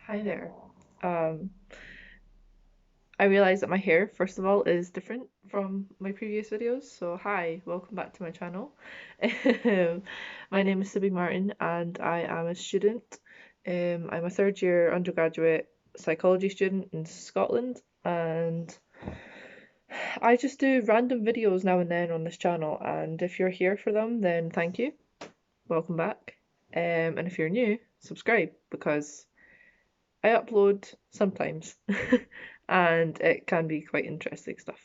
Hi there. Um, I realize that my hair, first of all, is different from my previous videos. So, hi, welcome back to my channel. Um, My name is Sibby Martin, and I am a student. I'm a third year undergraduate psychology student in Scotland, and I just do random videos now and then on this channel. And if you're here for them, then thank you. Welcome back. And if you're new, subscribe because I upload sometimes, and it can be quite interesting stuff.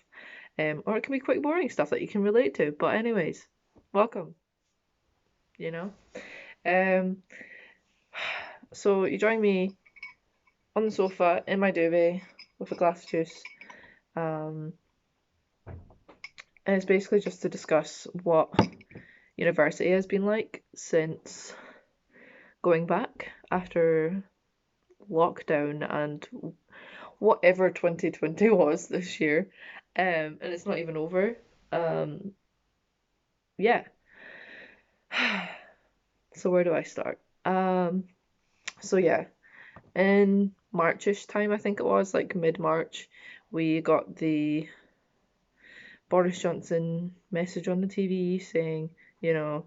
Or it can be quite boring stuff that you can relate to. But anyways, welcome, you know. Um, so you join me on the sofa in my duvet with a glass of juice. Um, and it's basically just to discuss what university has been like since going back after lockdown and whatever 2020 was this year. And it's not even over. Um, yeah. So where do I start? So yeah, in Marchish time, I think it was like mid-March, we got the Boris Johnson message on the TV saying, you know,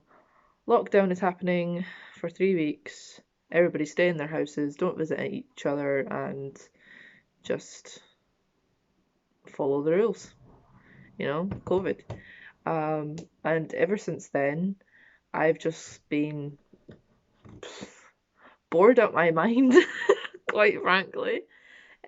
lockdown is happening for 3 weeks. Everybody stay in their houses, don't visit each other, and just follow the rules. COVID. And ever since then, I've just been bored out my mind, quite frankly.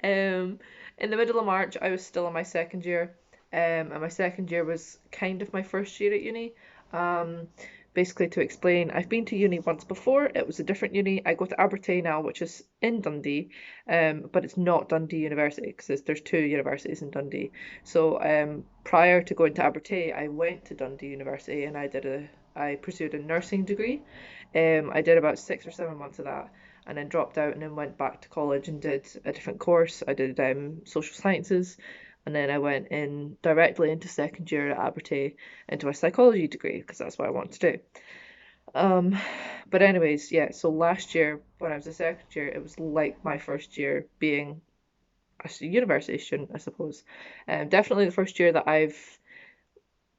Um, in the middle of March, I was still in my second year, and my second year was kind of my first year at uni. Um, Basically, to explain, I've been to uni once before. It was a different uni. I go to Abertay now, which is in Dundee, but it's not Dundee University because there's two universities in Dundee. So, prior to going to Abertay, I went to Dundee University and I pursued a nursing degree. I did about 6 or 7 months of that and then dropped out and then went back to college and did a different course. I did social sciences, and then I went in directly into second year at Abertay into a psychology degree because that's what I want to do. Um, but anyways, yeah. So last year when I was a second year, it was like my first year being a university student, I suppose. Definitely the first year that I've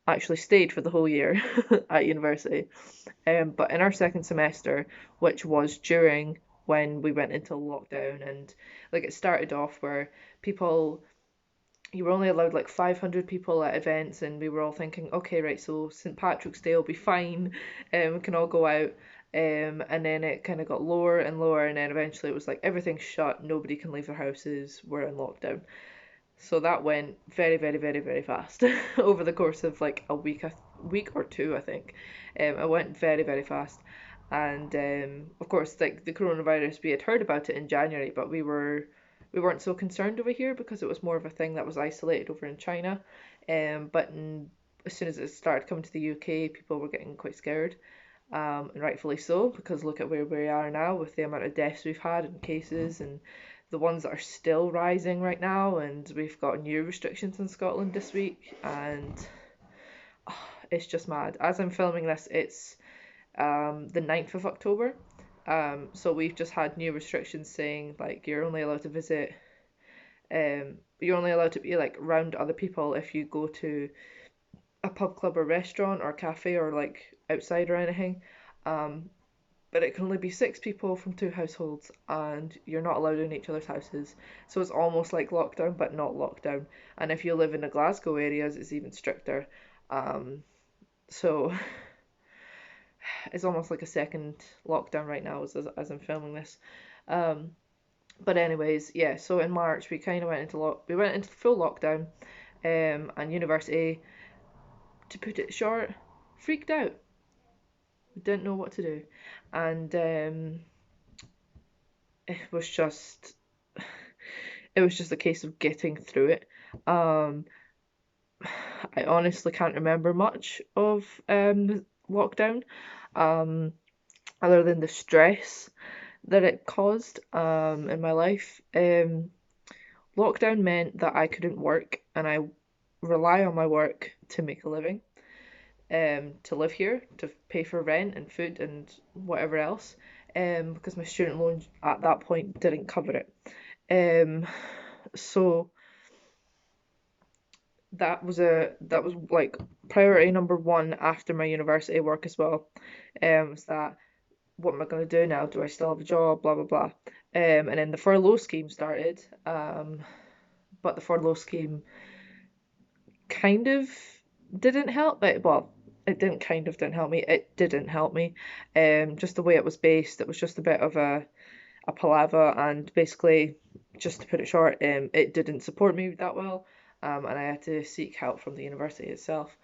actually stayed for the whole year at university. But in our second semester, which was during when we went into lockdown, and like it started off where people you were only allowed like 500 people at events, and we were all thinking, okay, right, so St. Patrick's Day will be fine, we can all go out. And then it kind of got lower and lower, and then eventually it was like everything's shut, nobody can leave their houses, we're in lockdown. So that went very, very, very, very fast over the course of like a week or two, I think. It went very, very fast. And of course, like the coronavirus, we had heard about it in January, but we weren't so concerned over here because it was more of a thing that was isolated over in China. As soon as it started coming to the UK, people were getting quite scared, and rightfully so, because look at where we are now with the amount of deaths we've had and cases and the ones that are still rising right now, and we've got new restrictions in Scotland this week, and it's just mad. As I'm filming this, it's the 9th of October. So we've just had new restrictions saying like you're only allowed to be like around other people if you go to a pub, club, or restaurant or cafe or like outside or anything. Um, but it can only be 6 people from 2 households, and you're not allowed in each other's houses. So it's almost like lockdown, but not lockdown. And if you live in the Glasgow areas, it's even stricter. Um, so it's almost like a second lockdown right now as I'm filming this. Um, but anyways, yeah. So in March we kind of we went into full lockdown, and university, to put it short, freaked out. We didn't know what to do, and it was just it was just a case of getting through it. Um, I honestly can't remember much of lockdown, um, other than the stress that it caused in my life. Lockdown meant that I couldn't work, and I rely on my work to make a living, to live here, to pay for rent and food and whatever else. because my student loan at that point didn't cover it. So that was like priority number one after my university work as well. Was that, what am I going to do now? Do I still have a job? Blah blah blah. And then the furlough scheme started. But the furlough scheme kind of didn't help. It didn't kind of didn't help me. It didn't help me. Just the way it was based, it was just a bit of a palaver, and basically, just to put it short, it didn't support me that well, and I had to seek help from the university itself,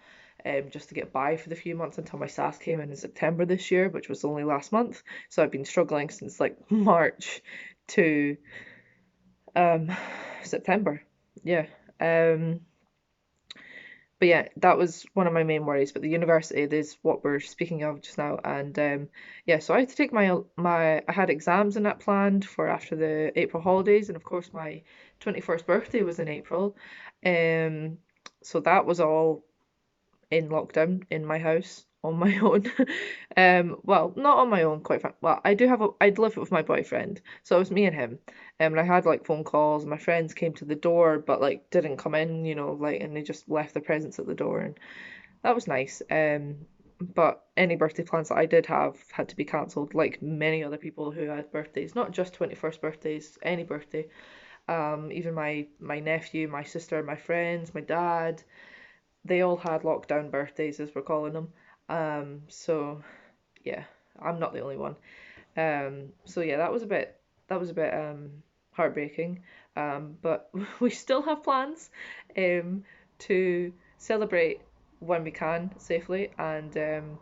just to get by for the few months until my SAS came in September this year, which was only last month. So I've been struggling since like March to um, September. Yeah. Um, but yeah, that was one of my main worries. But the university is what we're speaking of just now, and yeah, so I had to take I had exams in that planned for after the April holidays, and of course my 21st birthday was in April, um, so that was all in lockdown in my house on my own. Well, not on my own, quite frankly. Well, I'd live with my boyfriend, so it was me and him. And I had like phone calls. My friends came to the door, but like didn't come in, like, and they just left their presents at the door, and that was nice. But any birthday plans that I did have had to be cancelled, like many other people who had birthdays, not just 21st birthdays, any birthday. Even my nephew, my sister, my friends, my dad, they all had lockdown birthdays, as we're calling them. So yeah, I'm not the only one. So yeah, that was a bit heartbreaking. But we still have plans to celebrate when we can safely, and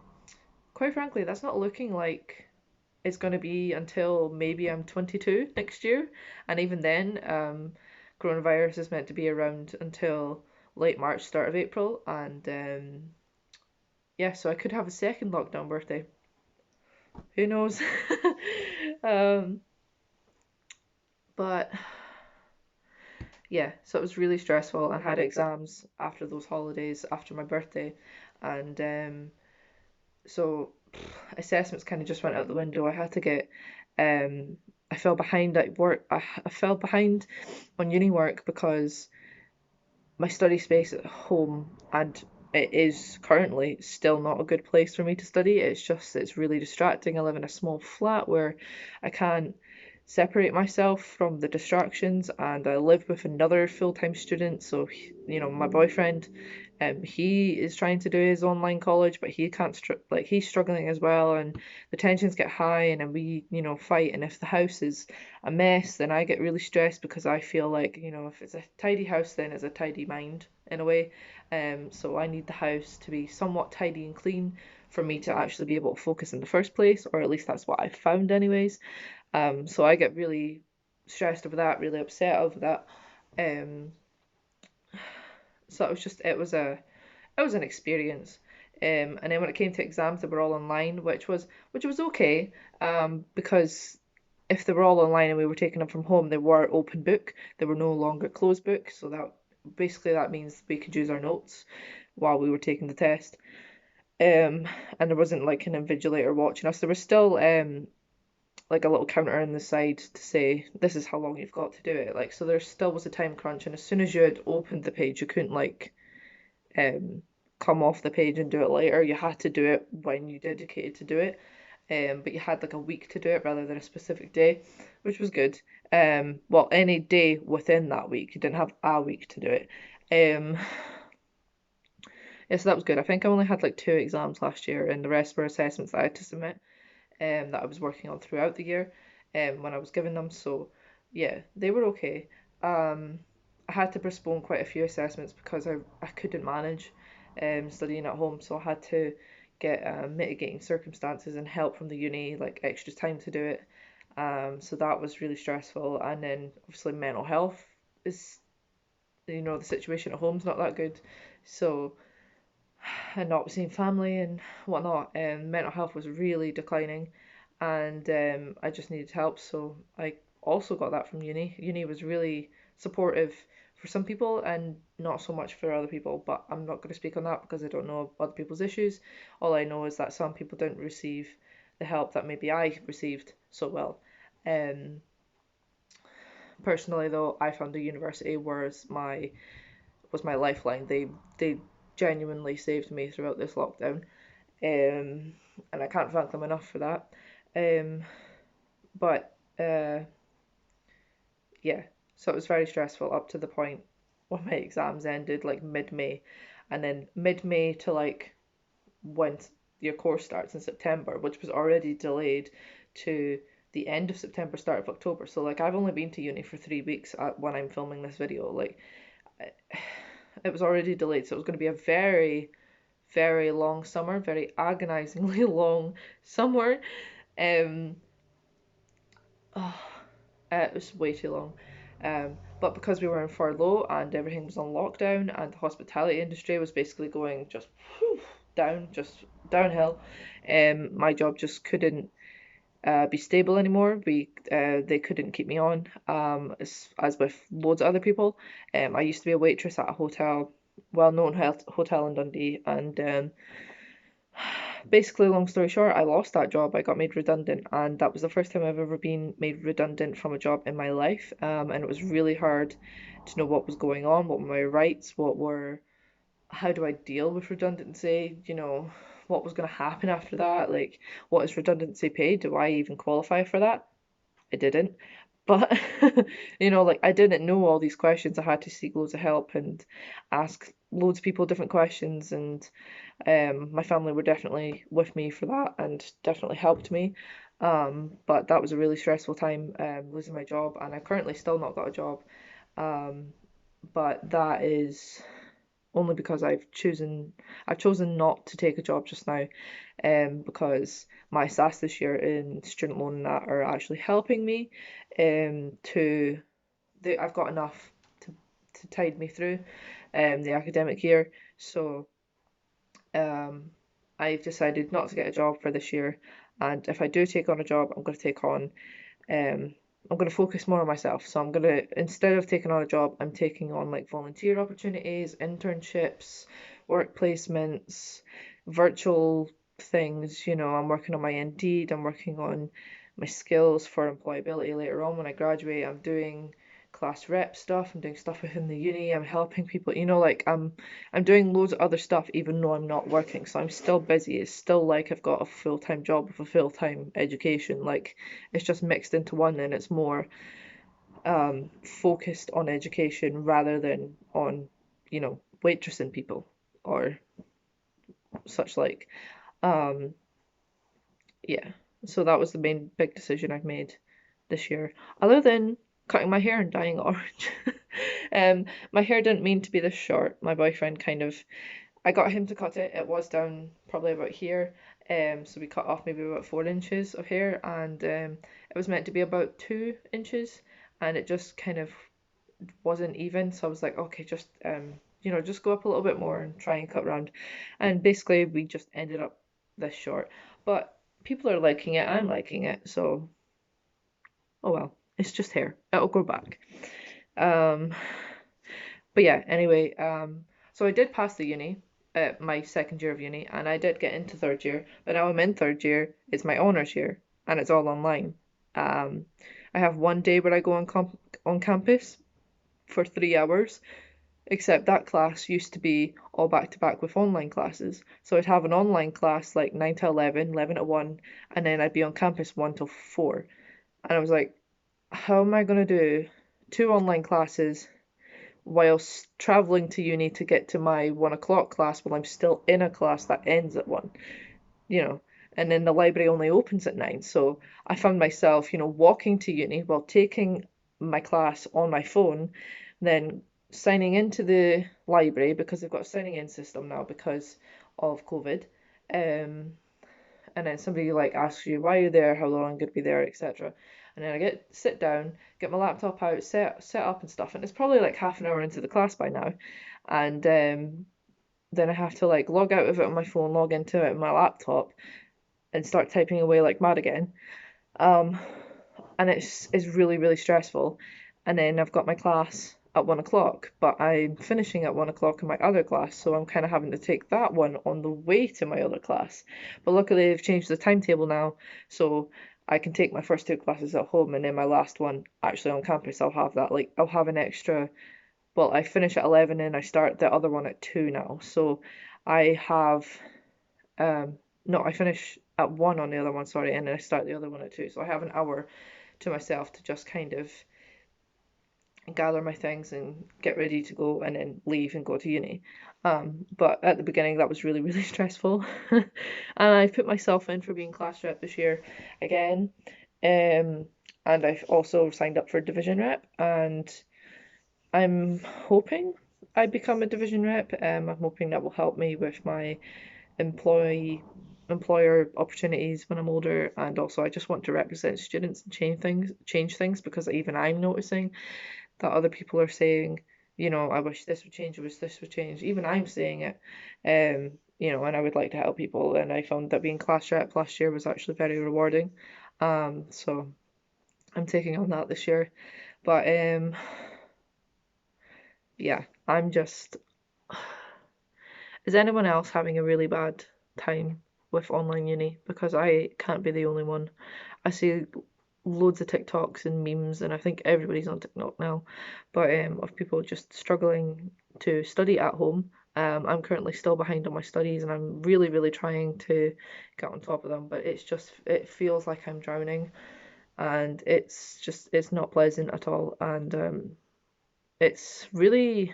quite frankly, that's not looking like it's going to be until maybe I'm 22 next year, and even then, coronavirus is meant to be around until late March, start of April, and yeah, so I could have a second lockdown birthday. Who knows? um, but yeah, so it was really stressful. I had exams after those holidays, after my birthday, and so assessments kind of just went out the window. I had to get, um, I fell behind at work. I fell behind on uni work because my study space at home, and it is currently still not a good place for me to study. It's really distracting. I live in a small flat where I can't separate myself from the distractions, and I live with another full-time student. So, my boyfriend, he is trying to do his online college, but he can't like he's struggling as well, and the tensions get high, and then we, fight. And if the house is a mess, then I get really stressed because I feel like, if it's a tidy house, then it's a tidy mind in a way. So I need the house to be somewhat tidy and clean for me to actually be able to focus in the first place, or at least that's what I've found anyways. So I get really stressed over that, really upset over that. Um, so it was an experience. And then when it came to exams, they were all online, which was okay. Because if they were all online and we were taking them from home, they were open book. They were no longer closed book. So that means we could use our notes while we were taking the test. And there wasn't like an invigilator watching us. There was still like a little counter on the side to say this is how long you've got to do it. Like, so there still was a time crunch, and as soon as you had opened the page, you couldn't like um come off the page and do it later. You had to do it when you dedicated to do it. But you had like a week to do it rather than a specific day, which was good. Well, any day within that week, you didn't have a week to do it. Um, yeah, so that was good. I think I only had like two exams last year, and the rest were assessments that I had to submit, that I was working on throughout the year, when I was given them. So yeah, they were okay. Um, I had to postpone quite a few assessments because I couldn't manage studying at home, so I had to get mitigating circumstances and help from the uni, like extra time to do it. So that was really stressful, and then obviously mental health is, the situation at home's not that good, so and not seeing family and whatnot, mental health was really declining, and I just needed help. So I also got that from uni. Uni was really supportive for some people and not so much for other people, but I'm not going to speak on that because I don't know other people's issues. All I know is that some people didn't receive the help that maybe I received so well. Um, Personally though, I found the university was my lifeline. They genuinely saved me throughout this lockdown. And I can't thank them enough for that. Um, but yeah, so it was very stressful up to the point when my exams ended like mid-May, and then mid-May to like when your course starts in September, which was already delayed to the end of September, start of October. So like I've only been to uni for 3 weeks when I'm filming this video. Like it was already delayed, so it was going to be a very, very long summer, very agonizingly long summer. Um, oh, it was way too long. But because we were in furlough and everything was on lockdown and the hospitality industry was basically going just down, just downhill, my job just couldn't be stable anymore. They couldn't keep me on. As with loads of other people. I used to be a waitress at a hotel, well-known hotel in Dundee, and basically, long story short, I lost that job. I got made redundant, and that was the first time I've ever been made redundant from a job in my life. And it was really hard to know what was going on, what were my rights, how do I deal with redundancy, what was going to happen after that, like, what is redundancy pay? Do I even qualify for that? I didn't. But, like I didn't know all these questions. I had to seek loads of help and ask loads of people different questions. And my family were definitely with me for that and definitely helped me. But that was a really stressful time, losing my job, and I've currently still not got a job. Um, but that is only because I've chosen not to take a job just now, because my SAS this year in student loan and that are actually helping me, to I've got enough to tide me through, the academic year. So um, I've decided not to get a job for this year, and if I do take on a job, um, I'm going to focus more on myself. So I'm going to, instead of taking on a job, I'm taking on like volunteer opportunities, internships, work placements, virtual things. I'm working on my Indeed, I'm working on my skills for employability later on when I graduate. I'm doing class rep stuff, I'm doing stuff within the uni, I'm helping people, like I'm doing loads of other stuff even though I'm not working. So I'm still busy. It's still like I've got a full-time job with a full-time education. Like it's just mixed into one, and it's more focused on education rather than on, waitressing people or such like. Um, yeah. So that was the main big decision I've made this year, other than cutting my hair and dyeing it orange. My hair didn't mean to be this short. My boyfriend I got him to cut it. It was down probably about here. So we cut off maybe about 4 inches of hair, and it was meant to be about 2 inches, and it just kind of wasn't even. So I was like, okay, just go up a little bit more and try and cut round. And basically, we just ended up this short. But people are liking it. I'm liking it. So, oh well, it's just hair. It'll grow back. Um, but yeah, anyway, so I did pass the uni, my second year of uni, and I did get into third year, but now I'm in third year. It's my honours year, and it's all online. Um, I have one day where I go on campus for 3 hours, except that class used to be all back to back with online classes. So I'd have an online class like 9 to 11, 11 to 1, and then I'd be on campus 1 till 4. And I was like, how am I going to do two online classes whilst traveling to uni to get to my 1 o'clock class while I'm still in a class that ends at 1, you know? And then the library only opens at 9. So I found myself, walking to uni while taking my class on my phone, then signing into the library because they've got a signing in system now because of COVID. Um, and then somebody like asks you why you're there, how long I'm going to be there, etc. And then I sit down, get my laptop out, set up and stuff, and it's probably like half an hour into the class by now, and then I have to like log out of it on my phone, log into it on my laptop, and start typing away like mad again. Um, and it's really really stressful. And then I've got my class at 1 o'clock, but I'm finishing at 1 o'clock in my other class, so I'm kind of having to take that one on the way to my other class. But luckily, they've changed the timetable now, so I can take my first two classes at home, and then my last one actually on campus. I'll have that, like, I'll have an extra. Well, I finish at 11 and I start the other one at 2 now, so I have no, I finish at 1 on the other one, sorry, and then I start the other one at 2, so I have an hour to myself to just kind of gather my things and get ready to go and then leave and go to uni. But at the beginning, that was really, really stressful. And I've put myself in for being class rep this year again. Um, and I've also signed up for division rep, and I'm hoping I become a division rep. I'm hoping that will help me with my employer opportunities when I'm older, and also I just want to represent students and change things because even I'm noticing that other people are saying, I wish this would change, I wish this would change. Even I'm saying it, and I would like to help people. And I found that being class rep last year was actually very rewarding. So I'm taking on that this year. But yeah, I'm just. Is anyone else having a really bad time with online uni? Because I can't be the only one. I see loads of TikToks and memes, and I think everybody's on TikTok now, but of people just struggling to study at home. I'm currently still behind on my studies, and I'm really, really trying to get on top of them, but it feels like I'm drowning, and it's not pleasant at all, and it's really,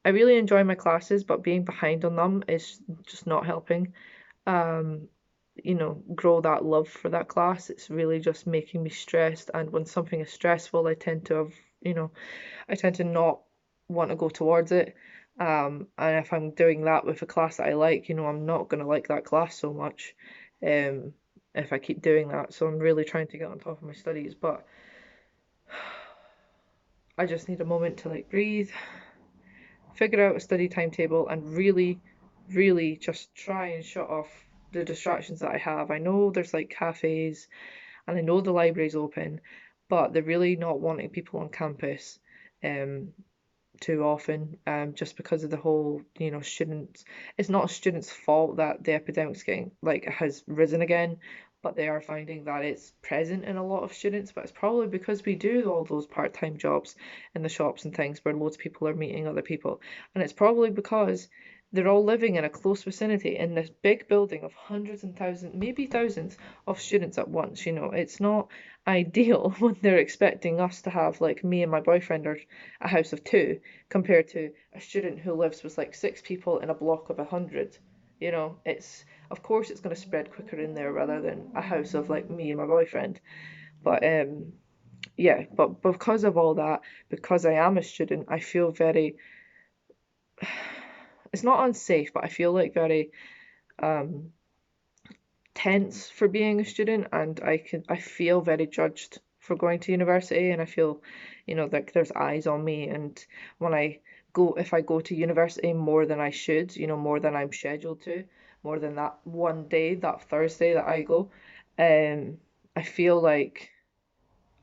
I really enjoy my classes, but being behind on them is just not helping. Um, grow that love for that class. It's really just making me stressed. And when something is stressful, I tend to not want to go towards it. And if I'm doing that with a class that I like, I'm not going to like that class so much, um, if I keep doing that. So I'm really trying to get on top of my studies, but I just need a moment to like breathe, figure out a study timetable, and really, really just try and shut off the distractions that I have. I know there's like cafes and I know the library's open, but they're really not wanting people on campus um too often, just because of the whole, students. It's not a student's fault that the epidemic's getting like has risen again, but they are finding that it's present in a lot of students. But it's probably because we do all those part-time jobs in the shops and things where loads of people are meeting other people, and it's probably because they're all living in a close vicinity in this big building of hundreds and thousands, maybe thousands of students at once. It's not ideal when they're expecting us to have, like, me and my boyfriend are a house of two compared to a student who lives with like 6 people in a block of 100. It's, of course it's going to spread quicker in there rather than a house of like me and my boyfriend. But yeah, but because of all that, because I am a student, I feel very, it's not unsafe, but I feel like very um tense for being a student, and I feel very judged for going to university, and I feel, like there's eyes on me. And when if I go to university more than I should, more than I'm scheduled to, more than that one day, that Thursday that I go, um I feel like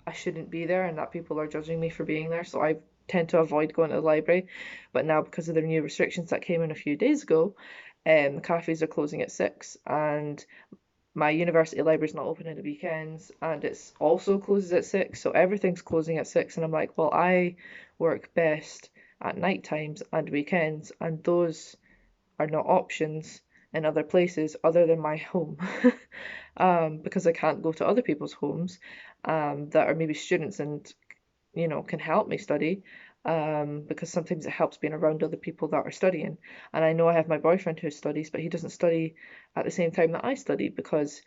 I shouldn't be there and that people are judging me for being there, so I tend to avoid going to the library. But now, because of the new restrictions that came in a few days ago, the cafes are closing at 6, and my university library's not open in the weekends, and it's also closes at 6, so everything's closing at 6. And I'm like, well, I work best at night times and weekends, and those are not options in other places other than my home. Because I can't go to other people's homes, that are maybe students and, can help me study. Because sometimes it helps being around other people that are studying. And I know I have my boyfriend who studies, but he doesn't study at the same time that I study because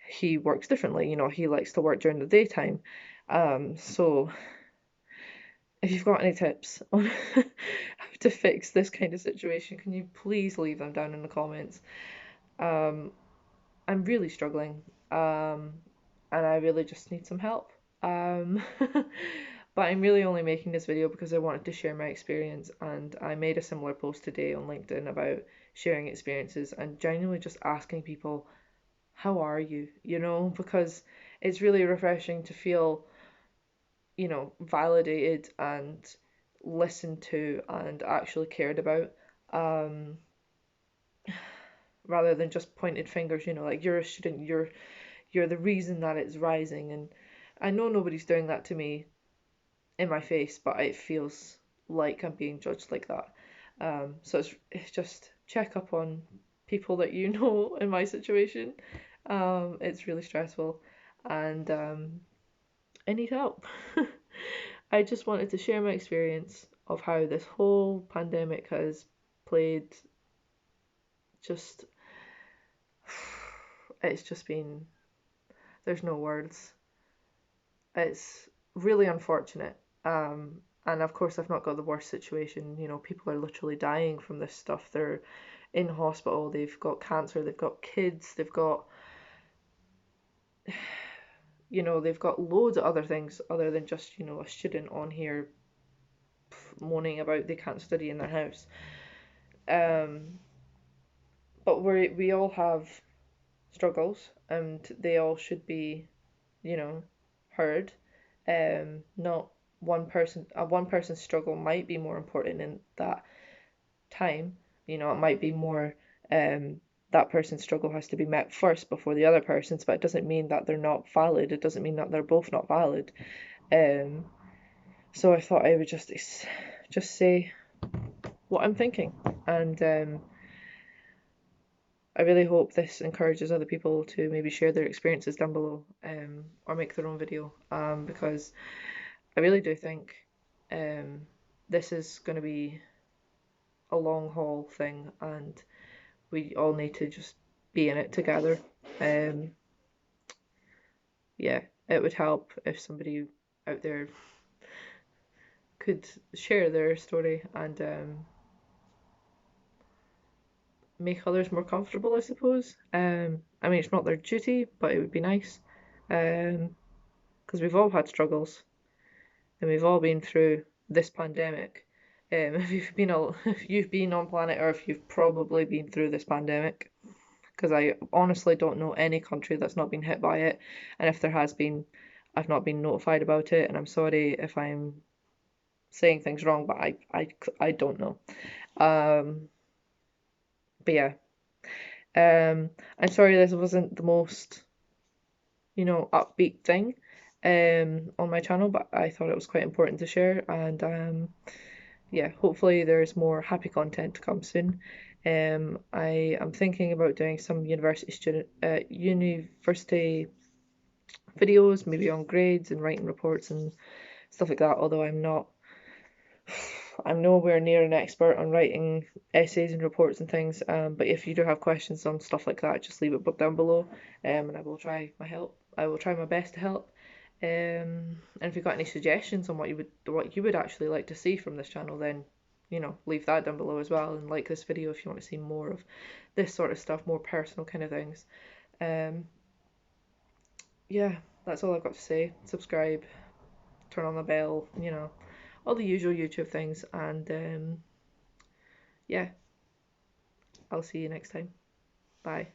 he works differently. He likes to work during the daytime. So if you've got any tips on how to fix this kind of situation, can you please leave them down in the comments? Um, I'm really struggling, and I really just need some help. Um, but I'm really only making this video because I wanted to share my experience, and I made a similar post today on LinkedIn about sharing experiences and genuinely just asking people, how are you? Because it's really refreshing to feel, validated and listened to and actually cared about, um, rather than just pointed fingers, like you're a student, you're the reason that it's rising. And I know nobody's doing that to me in my face, but it feels like I'm being judged like that. So it's just check up on people that you know in my situation. It's really stressful, and I need help. I just wanted to share my experience of how this whole pandemic has played. Just it's just been, there's no words. It's really unfortunate. And of course, I've not got the worst situation. People are literally dying from this stuff. They're in hospital, they've got cancer, they've got kids, they've got loads of other things other than just, a student on here moaning about they can't study in their house. Um, but we all have struggles, and they all should be, heard. Not one person's struggle might be more important in that time. It might be more, that person's struggle has to be met first before the other person's, but it doesn't mean that they're not valid. It doesn't mean that they're both not valid. Um, so I thought I would just say what I'm thinking, and I really hope this encourages other people to maybe share their experiences down below, or make their own video, because I really do think, this is going to be a long haul thing, and we all need to just be in it together. Um, yeah, it would help if somebody out there could share their story and, make others more comfortable, I suppose. I mean, it's not their duty, but it would be nice. Because we've all had struggles, and we've all been through this pandemic. If you've been on planet Earth, you've probably been through this pandemic. Because I honestly don't know any country that's not been hit by it, and if there has been, I've not been notified about it, and I'm sorry if I'm saying things wrong, but I don't know. Um, but yeah, I'm sorry this wasn't the most, upbeat thing, on my channel, but I thought it was quite important to share, and yeah, hopefully there's more happy content to come soon. I am thinking about doing some university videos, maybe on grades and writing reports and stuff like that, although I'm nowhere near an expert on writing essays and reports and things. But if you do have questions on stuff like that, just leave it down below, and I will try my best to help. And if you've got any suggestions on what you would actually like to see from this channel, then leave that down below as well, and like this video if you want to see more of this sort of stuff, more personal kind of things. Um, yeah, that's all I've got to say. Subscribe, turn on the bell, all the usual YouTube things, and yeah, I'll see you next time. Bye.